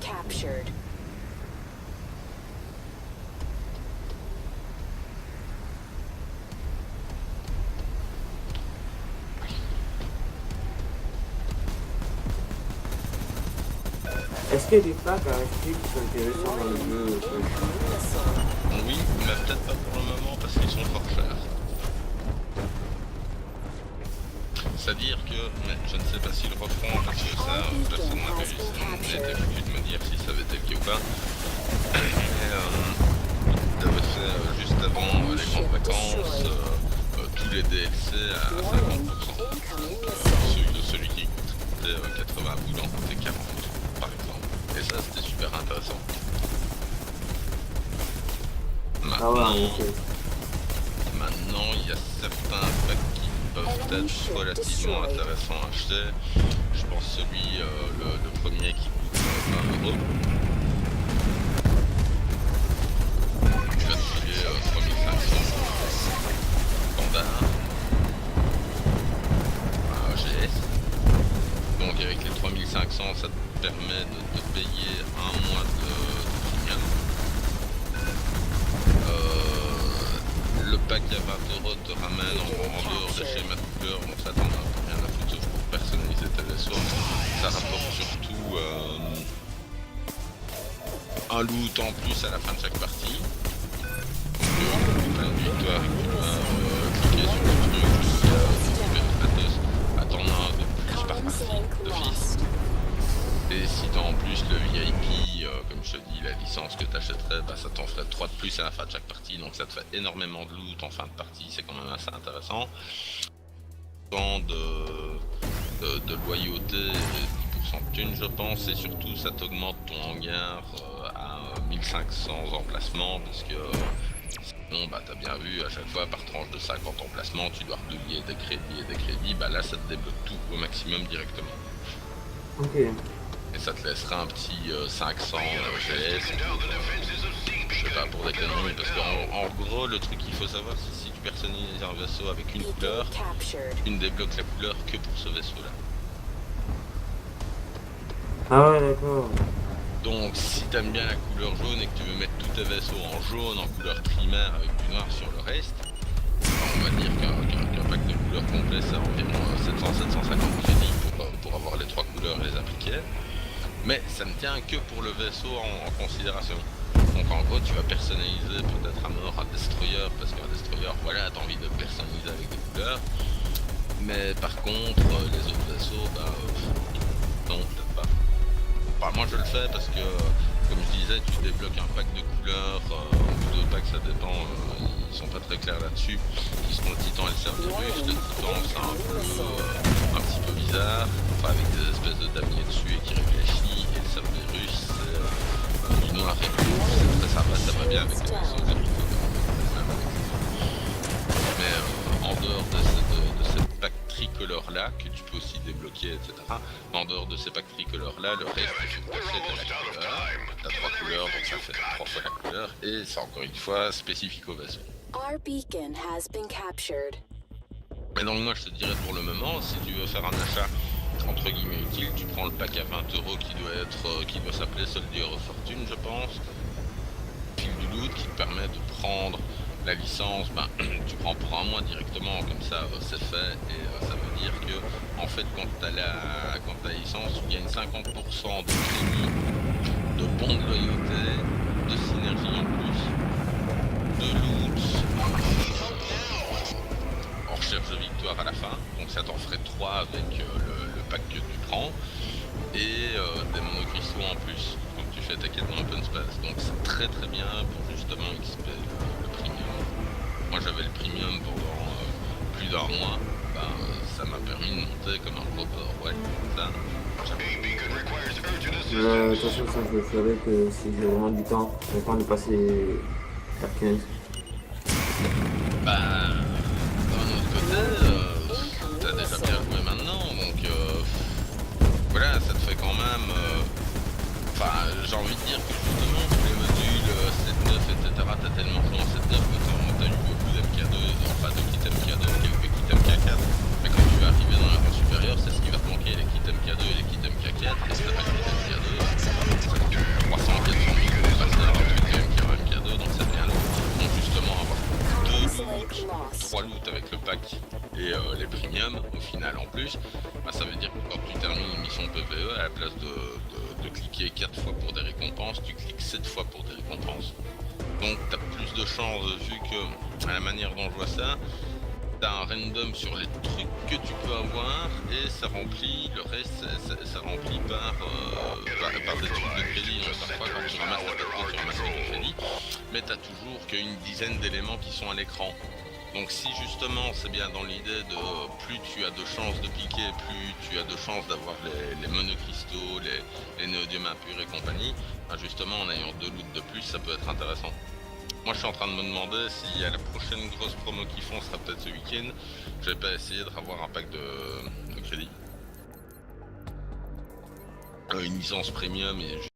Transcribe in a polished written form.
captured. Est-ce qu'il y a des packs à acheter qui sont intéressants dans le jeu? Oui, mais peut-être pas pour le moment parce qu'ils sont fort chers. C'est-à-dire que, mais je ne sais pas s'ils le referont parce que ça, personne n'a réussi de me dire si ça avait été le cas ou pas. Ils avaient fait juste avant les grandes vacances tous les DLC à 50%. Celui qui coûtait 80 boules en coûtait 40 par exemple. Et ça c'était super intéressant. Maintenant, maintenant il y a certains packs qui peuvent être relativement intéressants à acheter. Je pense celui, le premier qui coûte 20 €. Tu vas te filer 3500 standard GS. Donc avec les 3500 ça te permet de te payer un mois de premium. Le pack à 20 € te ramène en dehors des schémas de couleurs, donc ça t'en a rien à foutre sauf pour personnaliser tes vaisseaux. Ça rapporte surtout un loot en plus à la fin de chaque partie. Donc victoire, cliquer sur le truc jusqu'à récupérer attends un de plus par partie d'office. Et si t'as en plus le VIP, comme je te dis, la licence que t'achèterais, bah ça t'en ferait 3 de plus à la fin de chaque partie, donc ça te fait énormément de loot en fin de partie, c'est quand même assez intéressant. Tant de loyauté et 10% de thunes je pense, et surtout ça t'augmente ton hangar à 1500 emplacements, parce que sinon bah t'as bien vu, à chaque fois par tranche de 50 emplacements, tu dois redouiller des crédits, bah là ça te débloque tout au maximum directement. Ok. Et ça te laissera un petit 500 GS, je sais pas, pour des conneries, parce qu'en gros le truc qu'il faut savoir c'est si tu personnalises un vaisseau avec une couleur, tu ne débloques la couleur que pour ce vaisseau là. Ah ouais, d'accord. Donc si t'aimes bien la couleur jaune et que tu veux mettre tous tes vaisseaux en jaune, en couleur primaire avec du noir sur le reste, on va dire qu'un pack de couleurs complet c'est environ 700-750 crédits pour avoir les 3 couleurs et les appliquer. Mais ça ne tient que pour le vaisseau en considération. Donc en gros tu vas personnaliser peut-être à mort un destroyer, parce qu'un destroyer, voilà, t'as envie de le personnaliser avec des couleurs. Mais par contre les autres vaisseaux, bah non, peut-être pas. Enfin moi je le fais parce que comme je disais, tu débloques un pack de couleurs, ou deux packs, ça dépend, ils sont pas très clairs là-dessus, qui seront le titan et le cerberus. Le titan c'est un bleu un petit peu bizarre, enfin avec des espèces de damiers dessus et qui réfléchit, et le cerberus c'est du noir et bleu, c'est très sympa, ça va bien avec les vaisseaux agricoles. Mais en dehors de cette pack tricolore là, que tu peux aussi débloquer, etc. En dehors de ces packs tricolores là, le reste il faut t'achètes la couleur. T'as 3 couleurs, donc ça fait 3 fois la couleur, et c'est encore une fois spécifique au vaisseau. Our beacon has been captured. Mais donc moi je te dirais pour le moment, si tu veux faire un achat entre guillemets utile, tu prends le pack à 20 € qui doit s'appeler Soldier of Fortune je pense. Fil du loot qui te permet de prendre la licence, ben, tu prends pour un mois directement, comme ça c'est fait, et ça veut dire que en fait quand t'as la licence, tu gagnes 50% de crédit, de bons de loyauté, de synergie en plus, de loot, en recherche de victoire à la fin, donc ça t'en ferait 3 avec le pack que tu prends, et des monocristaux en plus, quand tu fais ta quête en open space, donc c'est très très bien pour justement XP le premium. Moi j'avais le premium pendant plus d'un mois, ben, ça m'a permis de monter comme un gros porc, ouais, ça. De toute façon, ça je le ferai que si j'ai vraiment du temps, le temps de passer la 15. Bah, d'un autre côté, t'as déjà bien joué maintenant, donc voilà, ça te fait quand même. Enfin, j'ai envie de dire que justement, tous les modules 7-9, etc., t'as tellement joué en 7-9 que t'as eu beaucoup d'MK2, enfin de kits MK2, quelques kits MK4. Mais quand tu vas arriver dans un rang supérieur, c'est ce qui va te manquer, les kits MK2 et les kits MK4, et si t'as pas de kits MK2, ça te packs et les premiums au final en plus, bah, ça veut dire que quand tu termines une mission PvE, à la place de cliquer 4 fois pour des récompenses, tu cliques 7 fois pour des récompenses. Donc tu as plus de chances, vu que à la manière dont je vois ça, tu as un random sur les trucs que tu peux avoir et ça remplit, le reste ça remplit par des trucs de crédit. Donc parfois quand tu ramasses la tête, tu ramasses du crédit, mais tu as toujours qu'une dizaine d'éléments qui sont à l'écran. Donc si justement c'est bien dans l'idée de plus tu as de chances de piquer, plus tu as de chances d'avoir les monocristaux, les néodiums impurs et compagnie, bah justement en ayant 2 loots de plus ça peut être intéressant. Moi je suis en train de me demander si à la prochaine grosse promo qu'ils font, sera peut-être ce week-end, je vais pas essayer de avoir un pack de crédit. Une licence premium et